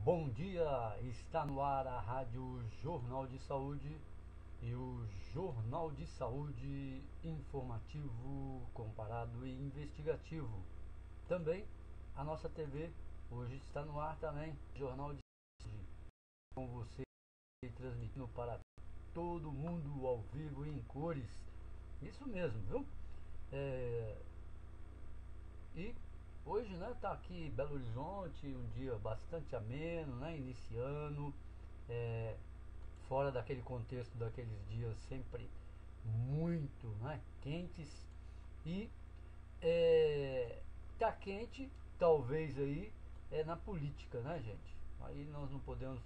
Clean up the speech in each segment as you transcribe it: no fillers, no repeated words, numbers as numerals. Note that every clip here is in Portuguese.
Bom dia, está no ar a Rádio Jornal de Saúde e o Jornal de Saúde informativo, comparado e investigativo. Também a nossa TV hoje está no ar também, Jornal de Saúde, com você transmitindo para todo mundo ao vivo e em cores. Isso mesmo, viu? E hoje, né, tá aqui em Belo Horizonte, um dia bastante ameno, né, iniciando, é, fora daquele contexto daqueles dias sempre muito, né, quentes e tá quente, talvez aí na política, né, gente? Aí nós não podemos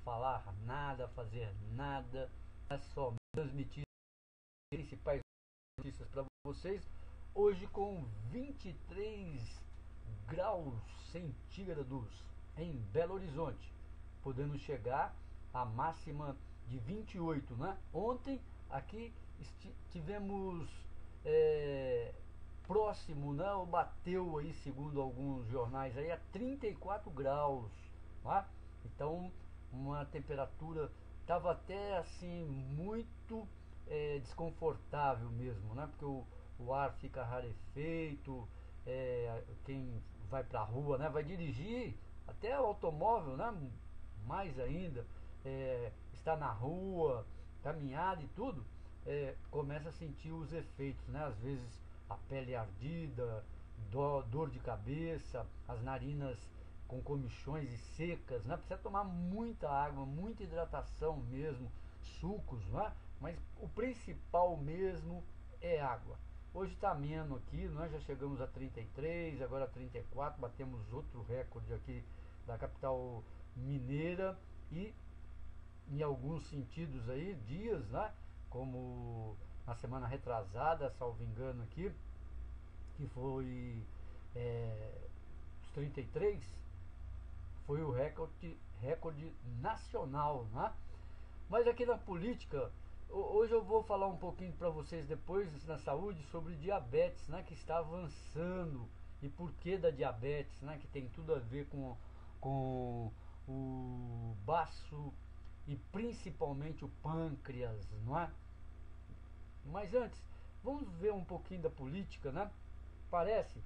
falar nada, fazer nada, é só transmitir as principais notícias para vocês. Hoje com 23 graus centígrados em Belo Horizonte, podendo chegar a máxima de 28, né? Ontem aqui tivemos próximo, né? Ou bateu aí, segundo alguns jornais, aí a 34 graus, tá? Então uma temperatura estava até assim muito desconfortável mesmo, né? Porque o ar fica rarefeito, quem vai para a rua, né? Vai dirigir, até o automóvel, né? Mais ainda, está na rua, caminhada e tudo, começa a sentir os efeitos, né? Às vezes a pele ardida, dor de cabeça, as narinas com comichões e secas, né? Precisa tomar muita água, muita hidratação mesmo, sucos, né? Mas o principal mesmo é água. Hoje está ameno aqui, nós já chegamos a 33, agora 34, batemos outro recorde aqui da capital mineira e em alguns sentidos aí, dias, né? Como na semana retrasada, salvo engano aqui, que foi os 33, foi o recorde nacional, né? Mas aqui na política, hoje eu vou falar um pouquinho para vocês depois na saúde sobre diabetes, né, que está avançando e por que da diabetes, né, que tem tudo a ver com o baço e principalmente o pâncreas, não é? Mas antes, vamos ver um pouquinho da política, né? Parece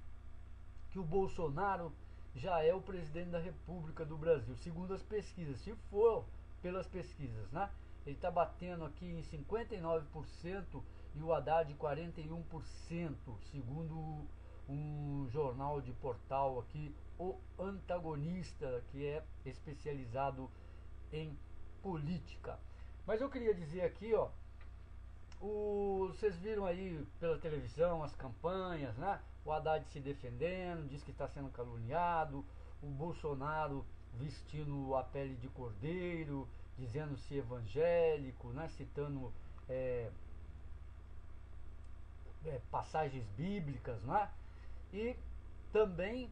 que o Bolsonaro já é o presidente da República do Brasil, segundo as pesquisas. Se for pelas pesquisas, né? Ele está batendo aqui em 59% e o Haddad 41%, segundo um jornal de portal aqui, o Antagonista, que é especializado em política. Mas eu queria dizer aqui, ó, vocês viram aí pela televisão as campanhas, né? O Haddad se defendendo, diz que está sendo caluniado, o Bolsonaro vestindo a pele de cordeiro, dizendo-se evangélico, né? Citando passagens bíblicas, né? E também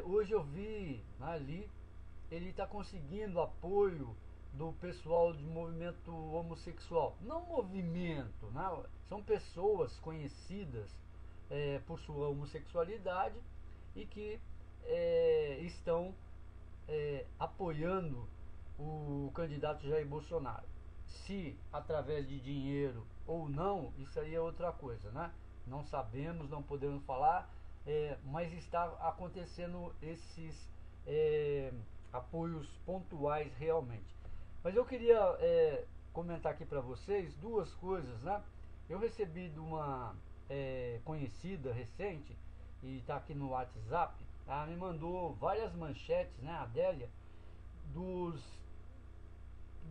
hoje eu vi, né, ali, ele está conseguindo apoio do pessoal de movimento homossexual. Não movimento, né? São pessoas conhecidas por sua homossexualidade e que estão apoiando o candidato Jair Bolsonaro. Se através de dinheiro ou não, isso aí é outra coisa, né? Não sabemos, não podemos falar, mas está acontecendo esses apoios pontuais realmente. Mas eu queria comentar aqui para vocês duas coisas, né? Eu recebi de uma conhecida recente e está aqui no WhatsApp. Ela me mandou várias manchetes, né, a Adélia, dos,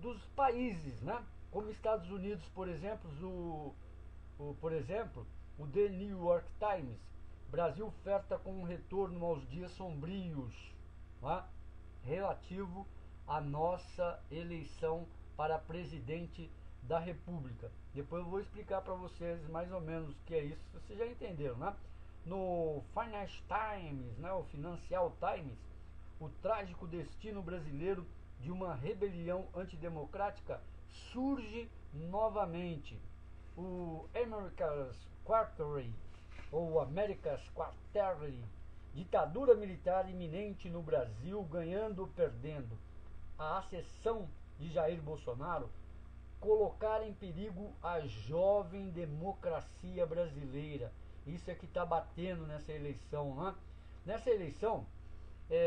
dos países, né? Como Estados Unidos, por exemplo, o The New York Times, Brasil oferta com um retorno aos dias sombrios, né? Relativo à nossa eleição para presidente da República. Depois eu vou explicar para vocês mais ou menos o que é isso, vocês já entenderam, né? No Financial Times, né, o Financial Times, o trágico destino brasileiro de uma rebelião antidemocrática surge novamente. O America's Quarterly, ou America's Quarterly, Ditadura militar iminente no Brasil, ganhando ou perdendo. A ascensão de Jair Bolsonaro colocar em perigo a jovem democracia brasileira. Isso é que está batendo nessa eleição, né? Nessa eleição,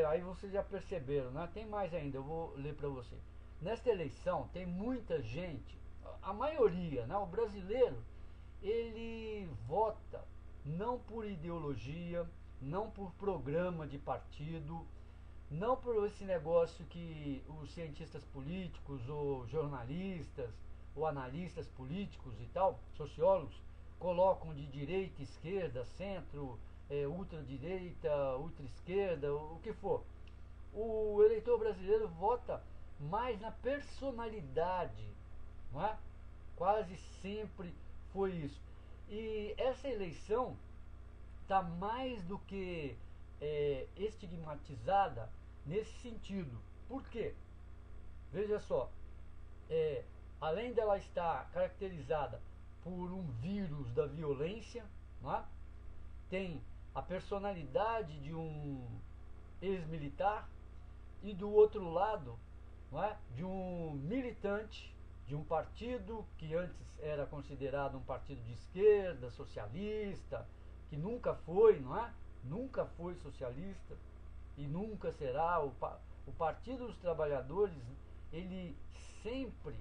aí vocês já perceberam, né? Tem mais ainda, eu vou ler para você. Nesta eleição tem muita gente, a maioria, né? O brasileiro, ele vota não por ideologia, não por programa de partido, não por esse negócio que os cientistas políticos, ou jornalistas, ou analistas políticos e tal, sociólogos, colocam de direita, esquerda, centro, ultradireita, ultra-esquerda, o que for. O eleitor brasileiro vota mais na personalidade, não é? Quase sempre foi isso. E essa eleição está mais do que estigmatizada nesse sentido. Por quê? Veja só, além dela estar caracterizada por um vírus da violência, não é? Tem a personalidade de um ex-militar e do outro lado, não é? De um militante de um partido que antes era considerado um partido de esquerda, socialista, que nunca foi, não é? Nunca foi socialista e nunca será. O Partido dos Trabalhadores, ele sempre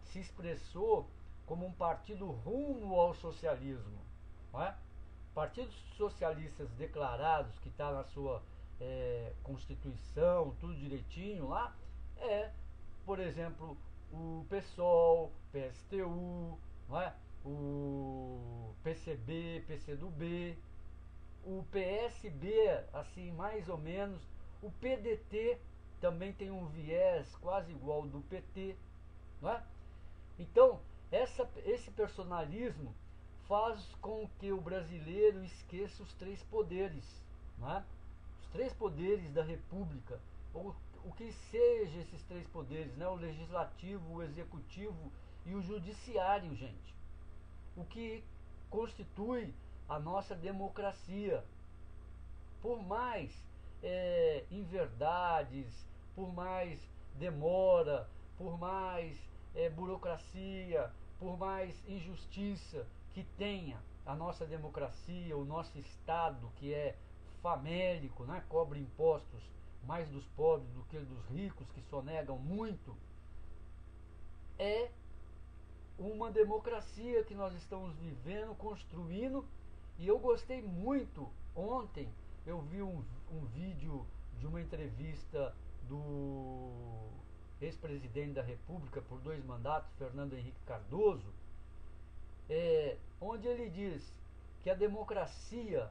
se expressou como um partido rumo ao socialismo, não é? Partidos socialistas declarados, que está na sua Constituição, tudo direitinho lá, por exemplo, o PSOL, PSTU, não é? O PCB, PCdoB, o PSB, assim, mais ou menos, o PDT também tem um viés quase igual ao do PT, não é? Então, esse personalismo faz com que o brasileiro esqueça os três poderes, não é? Os três poderes da República, ou o que seja esses três poderes, né? O legislativo, o executivo e o judiciário, gente. O que constitui a nossa democracia. Por mais inverdades, por mais demora, por mais burocracia, por mais injustiça que tenha a nossa democracia, o nosso Estado, que é famélico, né? Cobra impostos mais dos pobres do que dos ricos, que sonegam muito, é uma democracia que nós estamos vivendo, construindo. E eu gostei muito. Ontem eu vi um vídeo de uma entrevista do ex-presidente da República por 2 mandatos, Fernando Henrique Cardoso, onde ele diz que a democracia,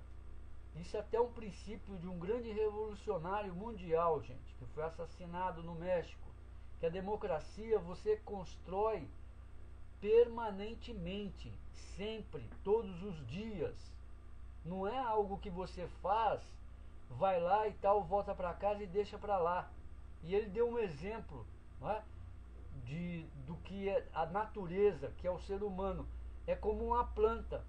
isso é até um princípio de um grande revolucionário mundial, gente, que foi assassinado no México, que a democracia você constrói permanentemente, sempre, todos os dias. Não é algo que você faz, vai lá e tal, volta para casa e deixa para lá. E ele deu um exemplo, não é? Do que é a natureza, que é o ser humano. É como uma planta.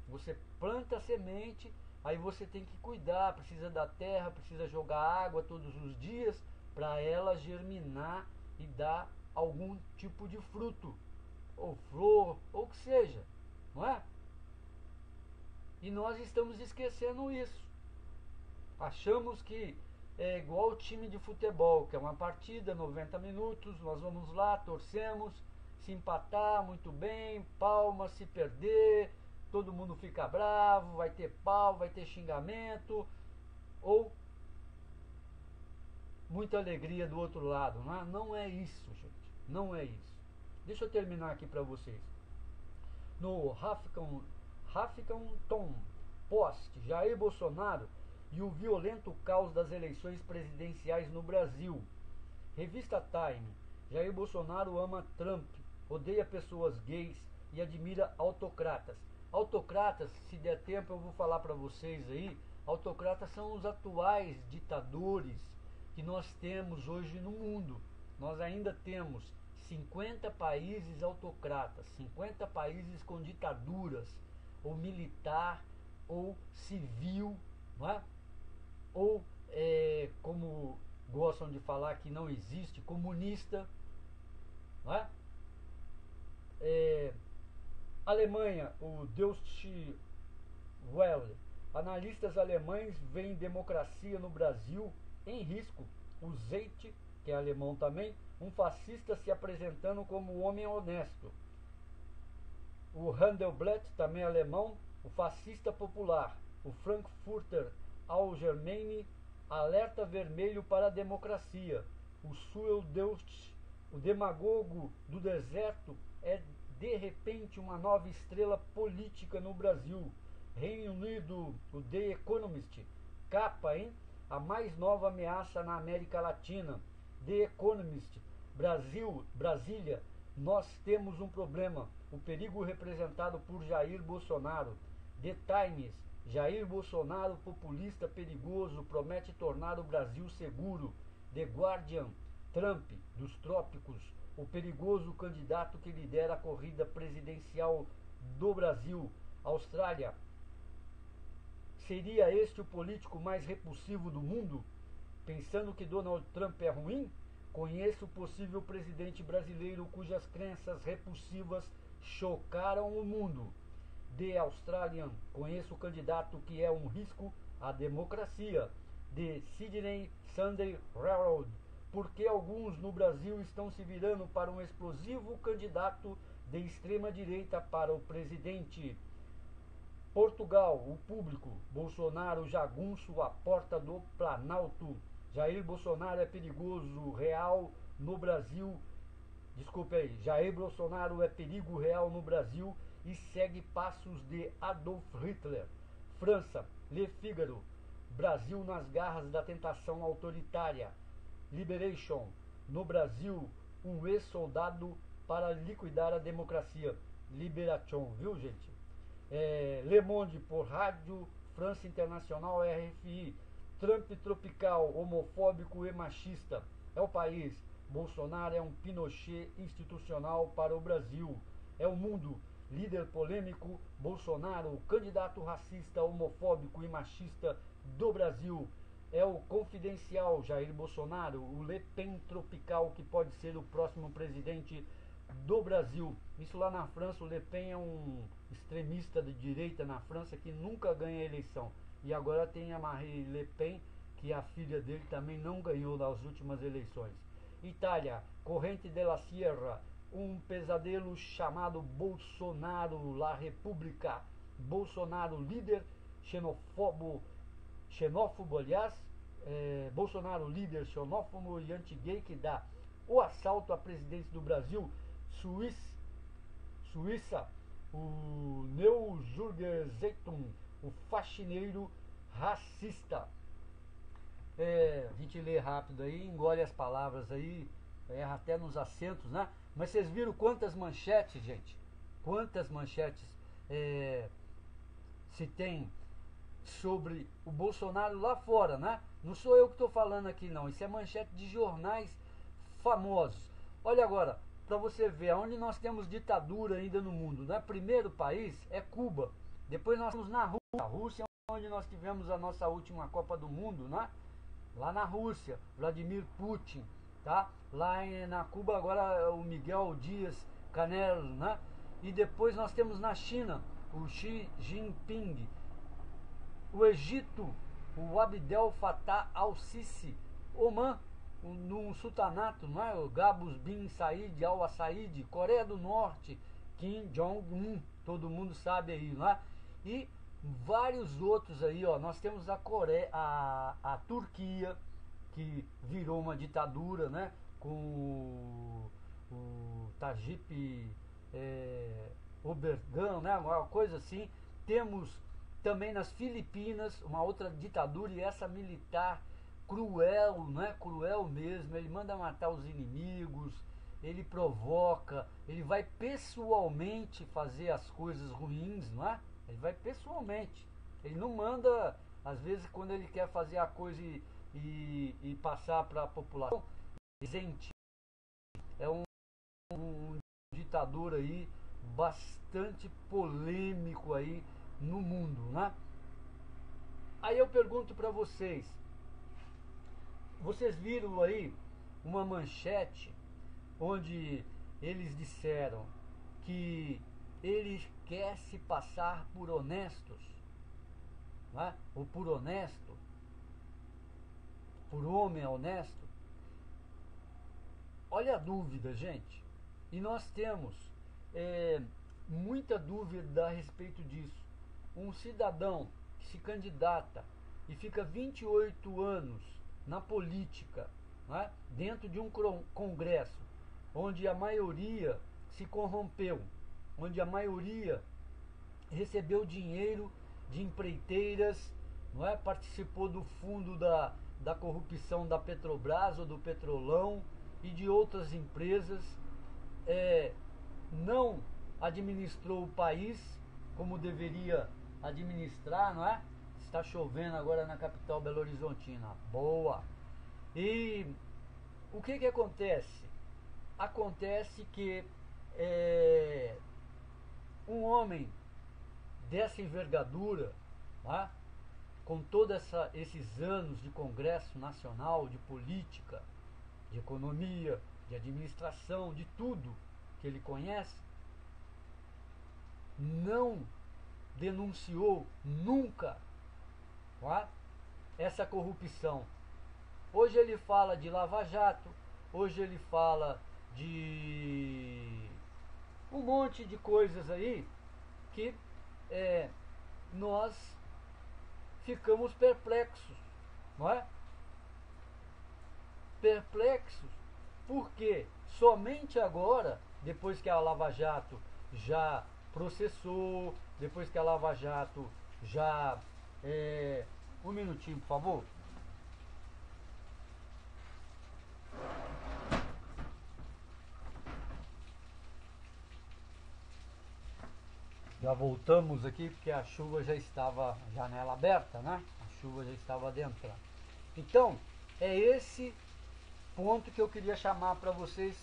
Você planta a semente, aí você tem que cuidar, precisa da terra, precisa jogar água todos os dias para ela germinar e dar algum tipo de fruto, ou flor, ou o que seja, não é? E nós estamos esquecendo isso. Achamos que é igual o time de futebol, que é uma partida, 90 minutos, nós vamos lá, torcemos, se empatar, muito bem, palma, se perder, todo mundo fica bravo, vai ter pau, vai ter xingamento, ou muita alegria do outro lado. Não é isso, gente, não é isso. Deixa eu terminar aqui para vocês. No Huffington Post, Jair Bolsonaro e o violento caos das eleições presidenciais no Brasil. Revista Time, Jair Bolsonaro ama Trump, odeia pessoas gays e admira autocratas. Autocratas, se der tempo eu vou falar para vocês aí, autocratas são os atuais ditadores que nós temos hoje no mundo. Nós ainda temos 50 países autocratas, 50 países com ditaduras, ou militar, ou civil, não é? Ou como gostam de falar que não existe, comunista, não é? Alemanha, o Deutsche Welle, analistas alemães veem democracia no Brasil em risco. O Zeit, que é alemão também, um fascista se apresentando como homem honesto. O Handelsblatt, também alemão, o fascista popular. O Frankfurter Allgemeine, alerta vermelho para a democracia. O Süddeutsche, o demagogo do deserto, é de repente uma nova estrela política no Brasil. Reino Unido, o The Economist, capa, hein? A mais nova ameaça na América Latina. The Economist, Brasília, nós temos um problema. O perigo representado por Jair Bolsonaro. The Times, Jair Bolsonaro, populista perigoso, promete tornar o Brasil seguro. The Guardian, Trump, dos trópicos, o perigoso candidato que lidera a corrida presidencial do Brasil. Austrália, seria este o político mais repulsivo do mundo? Pensando que Donald Trump é ruim? Conheço o possível presidente brasileiro cujas crenças repulsivas chocaram o mundo. The Australian, conheço o candidato que é um risco à democracia. The Sydney Sunday Herald, porque alguns no Brasil estão se virando para um explosivo candidato de extrema direita para o presidente. Portugal, o público, Bolsonaro jagunço à porta do Planalto. Jair Bolsonaro é perigoso real no Brasil. Desculpe aí, Jair Bolsonaro é perigo real no Brasil e segue passos de Adolf Hitler. França, Le Figaro, Brasil nas garras da tentação autoritária. Liberation, no Brasil, um ex-soldado para liquidar a democracia. Liberation, viu gente? Le Monde, por Rádio França Internacional, RFI. Trump tropical, homofóbico e machista. É o país. Bolsonaro é um Pinochet institucional para o Brasil. É o mundo. Líder polêmico, Bolsonaro, candidato racista, homofóbico e machista do Brasil. É o Confidencial, Jair Bolsonaro, o Le Pen tropical, que pode ser o próximo presidente do Brasil. Isso lá na França, o Le Pen é um extremista de direita na França que nunca ganha a eleição. E agora tem a Marine Le Pen, que a filha dele também não ganhou nas últimas eleições. Itália, Corrente della Sierra, um pesadelo chamado Bolsonaro, La República. Bolsonaro, líder xenófobo, aliás, Bolsonaro, líder xenófobo e anti-gay, que dá o assalto à presidência do Brasil. Suíça, o Neujurgezeitung, o faxineiro racista. A gente lê rápido aí, engole as palavras aí, erra até nos acentos, né? Mas vocês viram quantas manchetes, gente? Quantas manchetes se tem sobre o Bolsonaro lá fora, né? Não sou eu que estou falando aqui, não. Isso é manchete de jornais famosos. Olha agora, para você ver, onde nós temos ditadura ainda no mundo, né? Primeiro país é Cuba. Depois nós temos na Rússia. A Rússia é onde nós tivemos a nossa última Copa do Mundo, né? Lá na Rússia, Vladimir Putin, tá? Lá na Cuba agora o Miguel Díaz-Canel, né? E depois nós temos na China o Xi Jinping. O Egito, o Abdel Fattah al-Sisi. Oman, num sultanato, não é? O Gabus bin Said al-Assaid. Coreia do Norte, Kim Jong-un, todo mundo sabe aí, não é? E vários outros aí, ó. Nós temos a Coreia, a Turquia, que virou uma ditadura, né? Com o Tayyip Erdogan, né? Uma coisa assim. Temos também nas Filipinas uma outra ditadura, e essa militar cruel, né? Cruel mesmo. Ele manda matar os inimigos, ele provoca, ele vai pessoalmente fazer as coisas ruins, não é? Ele vai pessoalmente. Ele não manda, às vezes, quando ele quer fazer a coisa e passar para a população. Gente, é um ditador aí bastante polêmico aí no mundo, né? Aí eu pergunto para vocês viram aí uma manchete onde eles disseram que ele quer se passar por honestos, né? Ou por honesto, por homem honesto. Olha a dúvida, gente. E nós temos muita dúvida a respeito disso. Um cidadão que se candidata e fica 28 anos na política, né? Dentro de um congresso onde a maioria se corrompeu, onde a maioria recebeu dinheiro de empreiteiras, não é? Participou do fundo da corrupção da Petrobras ou do Petrolão e de outras empresas, não administrou o país como deveria administrar, não é? Está chovendo agora na capital Belo Horizontina. Boa! E o que acontece? Acontece que um homem dessa envergadura, tá? Com todos esses anos de Congresso Nacional, de política, de economia, de administração, de tudo que ele conhece, não denunciou nunca, tá? Essa corrupção. Hoje ele fala de Lava Jato, hoje ele fala de um monte de coisas aí que nós ficamos perplexos, não é? Perplexos porque somente agora, depois que a Lava Jato já processou, depois que a Lava Jato já... um minutinho, por favor. Já voltamos aqui porque a chuva já estava, a janela aberta, né? A chuva já estava adentrando. Então, é esse ponto que eu queria chamar para vocês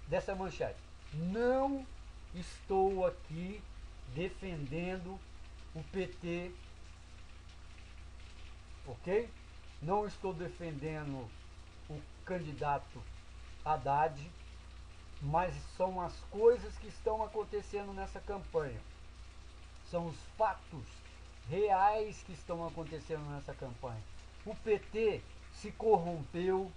dessa manchete. Não estou aqui defendendo o PT, ok? Não estou defendendo o candidato Haddad, mas são as coisas que estão acontecendo nessa campanha. São os fatos reais que estão acontecendo nessa campanha. O PT se corrompeu,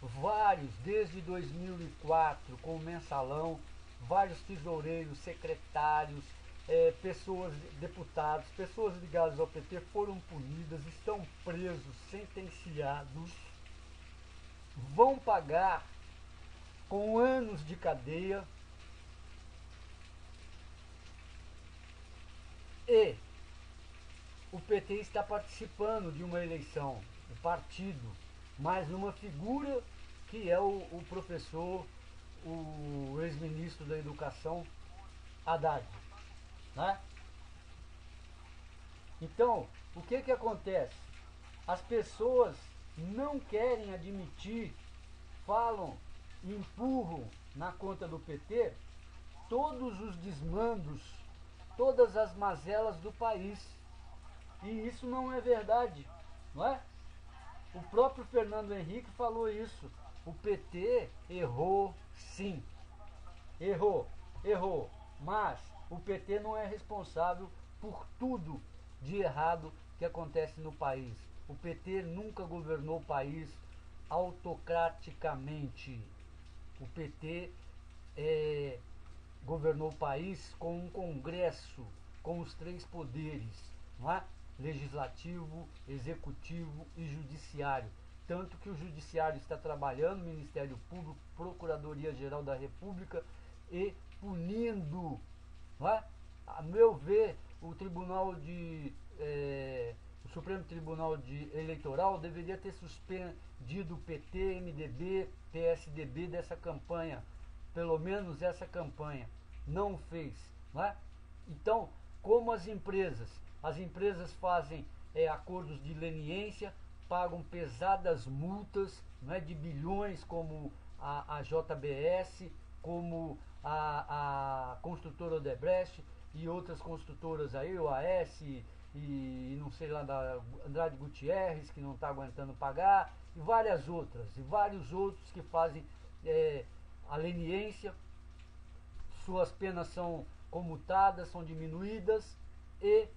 vários, desde 2004, com o mensalão, vários tesoureiros, secretários, pessoas, deputados, pessoas ligadas ao PT foram punidas, estão presos, sentenciados, vão pagar com anos de cadeia e o PT está participando de uma eleição, o partido, mas numa figura que é o professor, o ex-ministro da Educação, Haddad, né? Então, o que acontece? As pessoas não querem admitir, falam, empurram na conta do PT todos os desmandos, todas as mazelas do país. E isso não é verdade, não é? O próprio Fernando Henrique falou isso. O PT errou, sim. Errou. Mas o PT não é responsável por tudo de errado que acontece no país. O PT nunca governou o país autocraticamente. O PT governou o país com um congresso, com os 3 poderes, não é? Legislativo, executivo e judiciário. Tanto que o judiciário está trabalhando, Ministério Público, Procuradoria-Geral da República e punindo, não é? A meu ver, o Supremo Tribunal Eleitoral deveria ter suspendido o PT, MDB, PSDB dessa campanha, pelo menos essa campanha, não fez, não é? Então, como as empresas fazem acordos de leniência, pagam pesadas multas, não é, de bilhões, como a JBS, como a construtora Odebrecht e outras construtoras aí, o AS e não sei lá, da Andrade Gutierrez, que não está aguentando pagar, e várias outras, e vários outros que fazem a leniência, suas penas são comutadas, são diminuídas e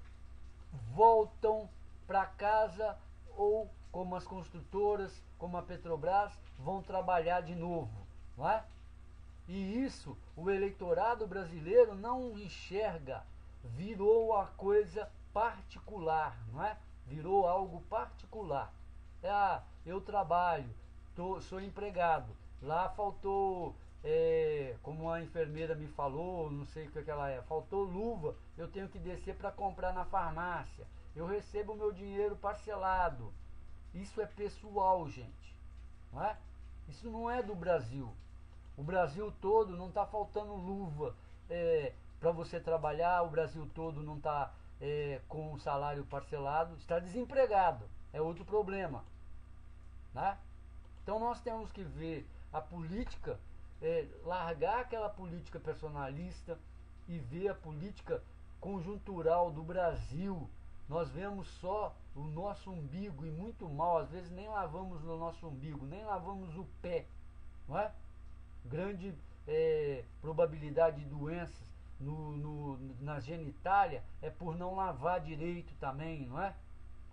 voltam para casa, ou como as construtoras, como a Petrobras, vão trabalhar de novo, não é? E isso o eleitorado brasileiro não enxerga, virou a coisa particular, não é? Virou algo particular. Eu trabalho, sou empregado, lá faltou, como a enfermeira me falou, não sei o que ela é, faltou luva, eu tenho que descer para comprar na farmácia, eu recebo meu dinheiro parcelado. Isso é pessoal, gente, não é? Isso não é do Brasil. O Brasil todo não está faltando luva para você trabalhar, o Brasil todo não está com o salário parcelado, está desempregado, é outro problema, né? Então nós temos que ver a política, largar aquela política personalista e ver a política conjuntural do Brasil. Nós vemos só o nosso umbigo e muito mal, às vezes nem lavamos o nosso umbigo, nem lavamos o pé, não é? Grande probabilidade de doenças na genitália é por não lavar direito também, não é?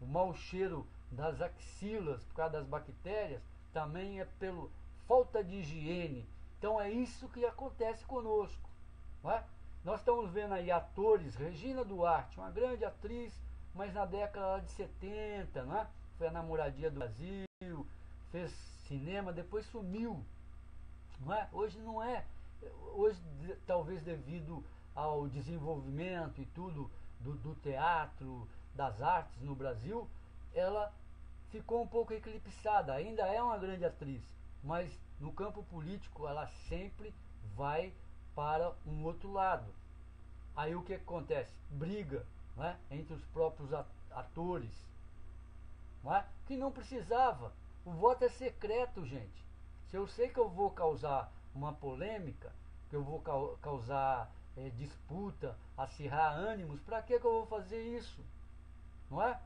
O mau cheiro das axilas por causa das bactérias também é pela falta de higiene. Então é isso que acontece conosco, não é? Nós estamos vendo aí atores, Regina Duarte, uma grande atriz, mas na década de 70, não é? Foi a namoradinha do Brasil, fez cinema, depois sumiu, não é? Hoje não é. Hoje, talvez devido ao desenvolvimento e tudo do teatro, das artes no Brasil, ela ficou um pouco eclipsada. Ainda é uma grande atriz, mas no campo político ela sempre vai para um outro lado. Aí o que acontece? Briga, não é? Entre os próprios atores, não é? Que não precisava. O voto é secreto, gente. Se eu sei que eu vou causar uma polêmica, que eu vou causar disputa, acirrar ânimos, para que eu vou fazer isso? Não é?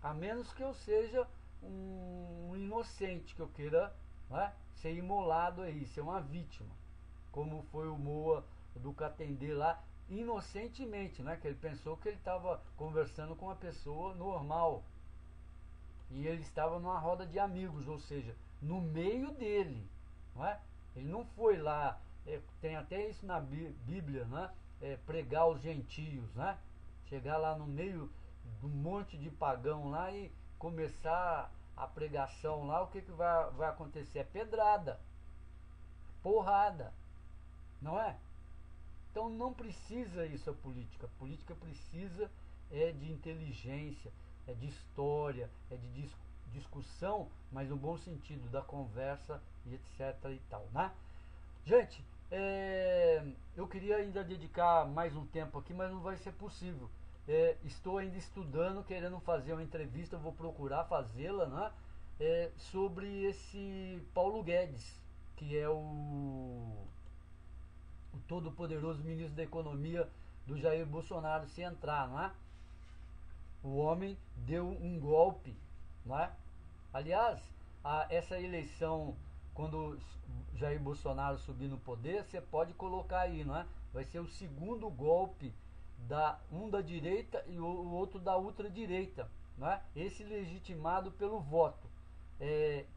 A menos que eu seja um inocente, que eu queira, não é? Ser imolado aí, ser uma vítima. Como foi o Moa do Catendê lá, inocentemente, né? Que ele pensou que ele estava conversando com uma pessoa normal. E ele estava numa roda de amigos, ou seja, no meio dele, não é? Ele não foi lá, tem até isso na Bíblia, né? Pregar aos gentios, né? Chegar lá no meio de um monte de pagão lá e começar a pregação lá, o que vai acontecer? É pedrada, porrada, não é? Então não precisa isso a política precisa de inteligência, de história, de discussão, mas no bom sentido da conversa e etc e tal, né? Gente, eu queria ainda dedicar mais um tempo aqui, mas não vai ser possível. Estou ainda estudando, querendo fazer uma entrevista, vou procurar fazê-la, né? Sobre esse Paulo Guedes, que é o todo-poderoso ministro da Economia do Jair Bolsonaro, se entrar, não é? O homem deu um golpe, não é? Aliás, essa eleição, quando Jair Bolsonaro subir no poder, você pode colocar aí, não é? Vai ser o segundo golpe, um da direita e o outro da ultradireita, não é? Esse legitimado pelo voto,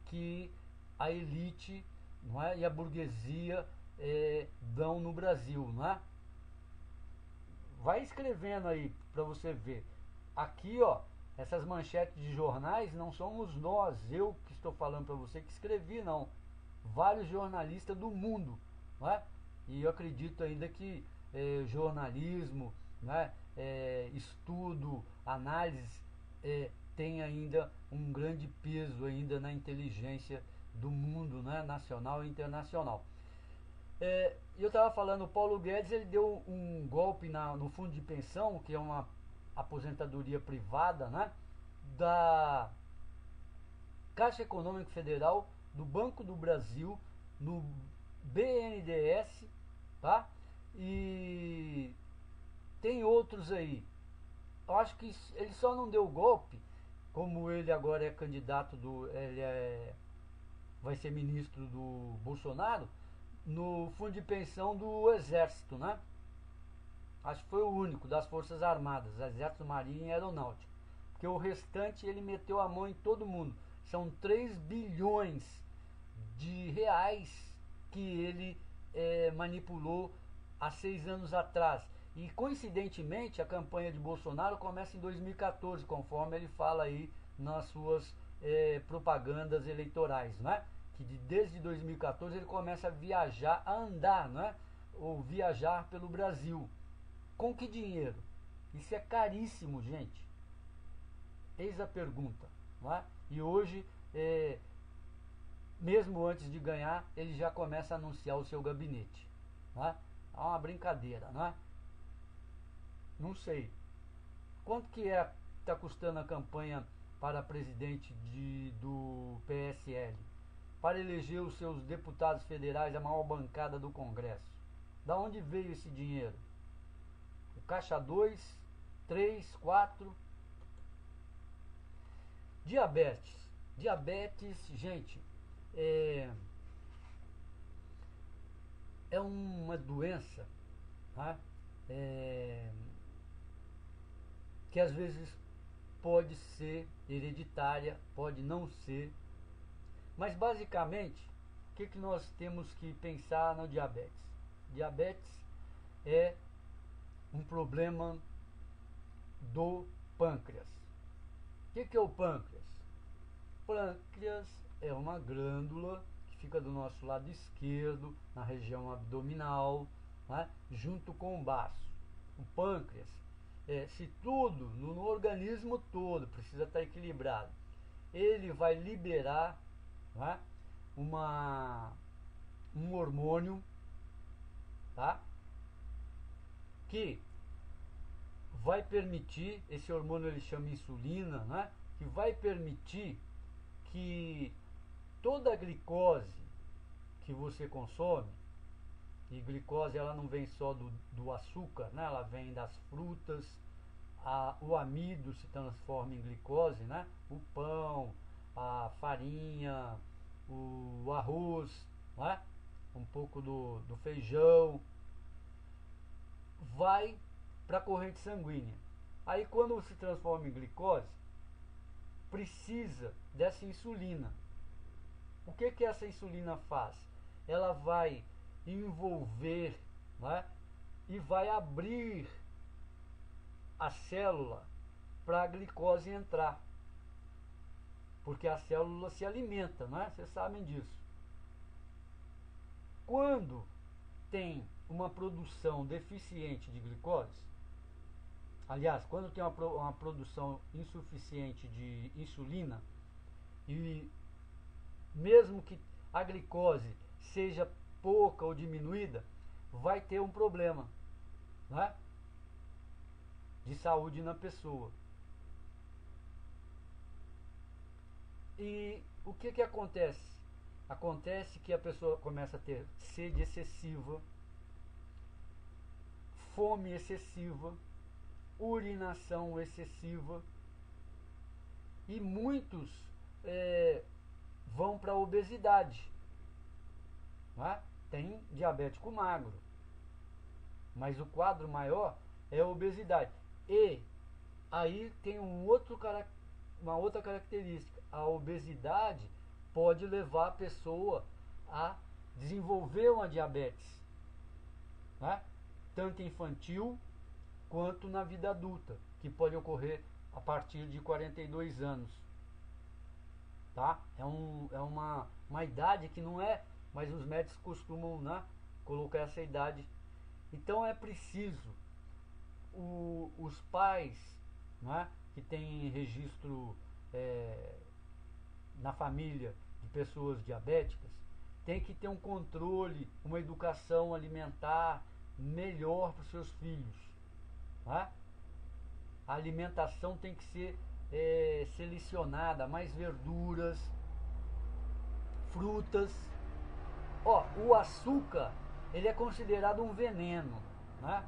que a elite, não é? E a burguesia dão no Brasil, não é? Vai escrevendo aí para você ver. Aqui, ó, essas manchetes de jornais não somos nós, eu que estou falando para você que escrevi, não. Vários jornalistas do mundo, não é? E eu acredito ainda que jornalismo, né, estudo, análise, tem ainda um grande peso ainda na inteligência do mundo, né, nacional e internacional. Eu estava falando, o Paulo Guedes, ele deu um golpe no fundo de pensão, que é uma aposentadoria privada, né, da Caixa Econômica Federal, do Banco do Brasil, no BNDES, tá? E tem outros aí, eu acho que ele só não deu golpe, como ele agora é candidato vai ser ministro do Bolsonaro, no fundo de pensão do Exército, né? Acho que foi o único das Forças Armadas, Exército, Marinha e Aeronáutica. Porque o restante ele meteu a mão em todo mundo. São 3 bilhões de reais que ele manipulou há 6 anos atrás. E coincidentemente a campanha de Bolsonaro começa em 2014, conforme ele fala aí nas suas propagandas eleitorais, né? Que desde 2014 ele começa a viajar, a andar, né? Ou viajar pelo Brasil. Com que dinheiro? Isso é caríssimo, gente. Eis a pergunta, não é? E hoje, mesmo antes de ganhar, ele já começa a anunciar o seu gabinete, não é? É uma brincadeira, não é? Não sei. Quanto que está custando a campanha para presidente do PSL? Para eleger os seus deputados federais, a maior bancada do Congresso. Da onde veio esse dinheiro? O caixa 2, 3, 4. Diabetes. Diabetes, gente, é uma doença, tá? Que às vezes pode ser hereditária, pode não ser. Mas basicamente, o que nós temos que pensar no diabetes? Diabetes é um problema do pâncreas. O que é o pâncreas? Pâncreas é uma glândula que fica do nosso lado esquerdo, na região abdominal, né, junto com o baço. O pâncreas, se tudo no organismo todo precisa estar equilibrado, ele vai liberar, né, um hormônio, tá? Que vai permitir, esse hormônio ele chama insulina, né? Que vai permitir que toda a glicose que você consome, e glicose ela não vem só do açúcar, né? Ela vem das frutas, o amido se transforma em glicose, né? O pão, a farinha, o arroz, né? Um pouco do feijão, vai para a corrente sanguínea. Aí quando se transforma em glicose, precisa dessa insulina. O que essa insulina faz? Ela vai envolver, né, e vai abrir a célula para a glicose entrar. Porque a célula se alimenta, né? Vocês sabem disso. Quando tem uma produção deficiente de glicose, aliás, quando tem uma produção insuficiente de insulina, e mesmo que a glicose seja pouca ou diminuída, vai ter um problema, né, de saúde na pessoa. E o que acontece? Acontece que a pessoa começa a ter sede excessiva, fome excessiva, urinação excessiva, e muitos vão para a obesidade, né? Tem diabético magro, mas o quadro maior é a obesidade. E aí tem uma outra característica: a obesidade pode levar a pessoa a desenvolver uma diabetes, né? Tanto infantil quanto na vida adulta, que pode ocorrer a partir de 42 anos. Tá? É uma idade que não é, mas os médicos costumam, né, colocar essa idade. Então é preciso os pais, né, que têm registro na família de pessoas diabéticas, tem que ter um controle, uma educação alimentar melhor para os seus filhos, né? A alimentação tem que ser selecionada, mais verduras, frutas. O açúcar, ele é considerado um veneno, né?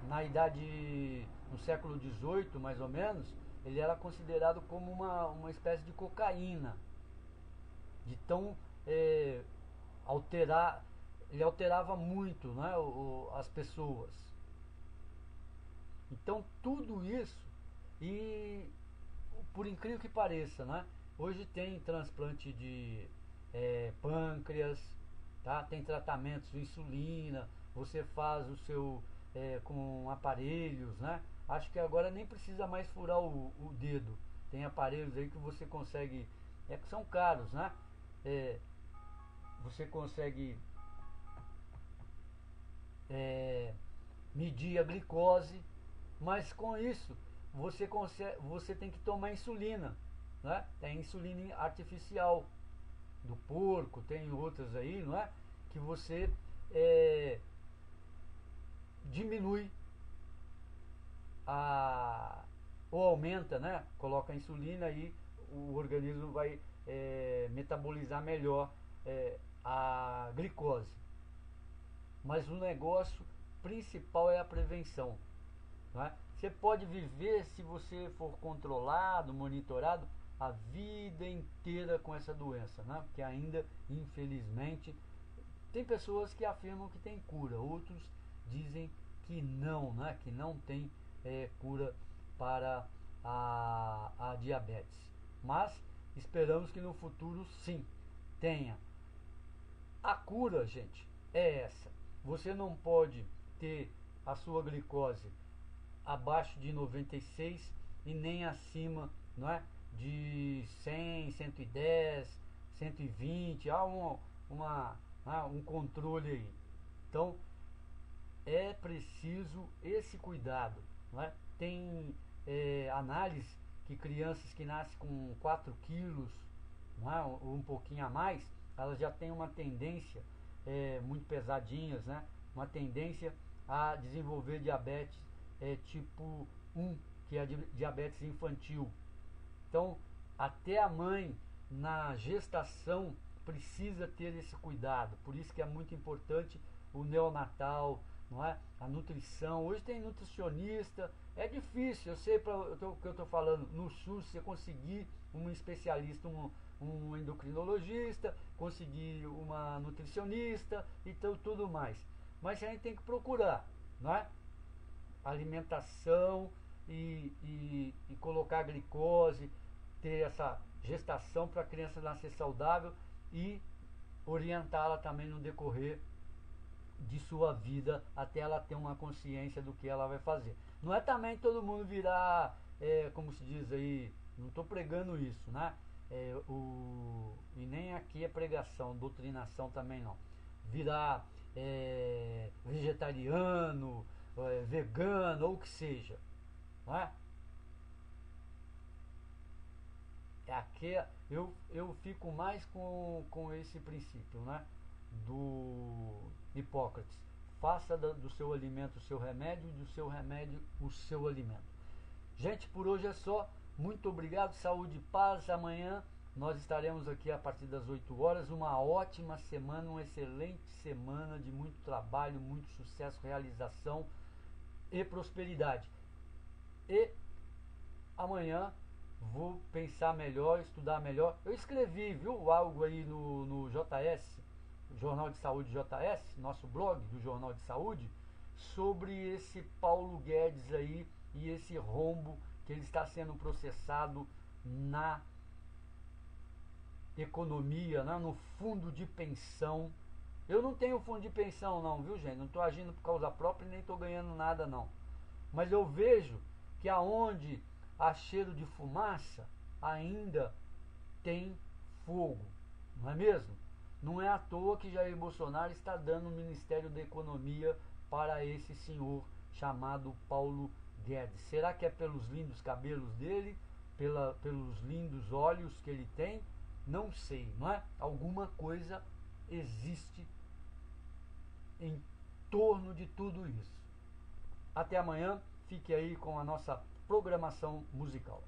Na idade no século XVIII, mais ou menos, ele era considerado como uma espécie de cocaína, de tão alterar, ele alterava muito, né, as pessoas. Então tudo isso, e por incrível que pareça, né, hoje tem transplante de pâncreas, tá? Tem tratamentos de insulina, você faz o seu com aparelhos, né? Acho que agora nem precisa mais furar o dedo. Tem aparelhos aí que você consegue, que são caros, né? Você consegue medir a glicose, mas com isso você tem que tomar insulina, né? Tem insulina artificial do porco, tem outras aí, não é? Que você diminui ou aumenta, né? Coloca a insulina e o organismo vai metabolizar melhor a glicose. Mas o negócio principal é a prevenção, não é? Você pode viver, se você for controlado, monitorado, a vida inteira com essa doença, né? Porque ainda, infelizmente, tem pessoas que afirmam que tem cura, outros dizem que não, né? Que não tem cura para a diabetes. Mas esperamos que no futuro sim tenha. A cura, gente, é essa. Você não pode ter a sua glicose abaixo de 96 e nem acima, não é, de 100, 110, 120. Há um controle aí. Então é preciso esse cuidado, não é? Tem análise que crianças que nascem com 4 quilos, não é, ou um pouquinho a mais, elas já têm uma tendência, muito pesadinhas, né? Uma tendência a desenvolver diabetes tipo 1, que é a diabetes infantil. Então, até a mãe na gestação precisa ter esse cuidado. Por isso que é muito importante o neonatal, não é? A nutrição. Hoje tem nutricionista. É difícil, eu sei o que eu estou falando. No SUS, você conseguir um especialista, um endocrinologista, conseguir uma nutricionista e tudo mais. Mas a gente tem que procurar, não é? Alimentação e colocar a glicose, ter essa gestação para a criança nascer saudável e orientá-la também no decorrer de sua vida até ela ter uma consciência do que ela vai fazer. Não é também todo mundo virar, como se diz aí, não estou pregando isso, né? E nem aqui é pregação, doutrinação também não. Virar vegetariano, vegano ou o que seja, não é? Aqui eu fico mais com esse princípio, né? Do Hipócrates. Faça do seu alimento o seu remédio e do seu remédio o seu alimento. Gente, por hoje é só. Muito obrigado, saúde e paz. Amanhã nós estaremos aqui a partir das 8 horas. Uma ótima semana, uma excelente semana de muito trabalho, muito sucesso, realização e prosperidade. E amanhã vou pensar melhor, estudar melhor. Eu escrevi, viu, algo aí no JS, Jornal de Saúde JS, nosso blog do Jornal de Saúde, sobre esse Paulo Guedes aí e esse rombo que ele está sendo processado na economia, né, no fundo de pensão. Eu não tenho fundo de pensão não, viu, gente? Não estou agindo por causa própria e nem estou ganhando nada não. Mas eu vejo que aonde há cheiro de fumaça, ainda tem fogo, não é mesmo? Não é à toa que Jair Bolsonaro está dando o Ministério da Economia para esse senhor chamado Paulo Guedes. Será que é pelos lindos cabelos dele, pelos lindos olhos que ele tem? Não sei, não é? Alguma coisa existe em torno de tudo isso. Até amanhã, fique aí com a nossa programação musical.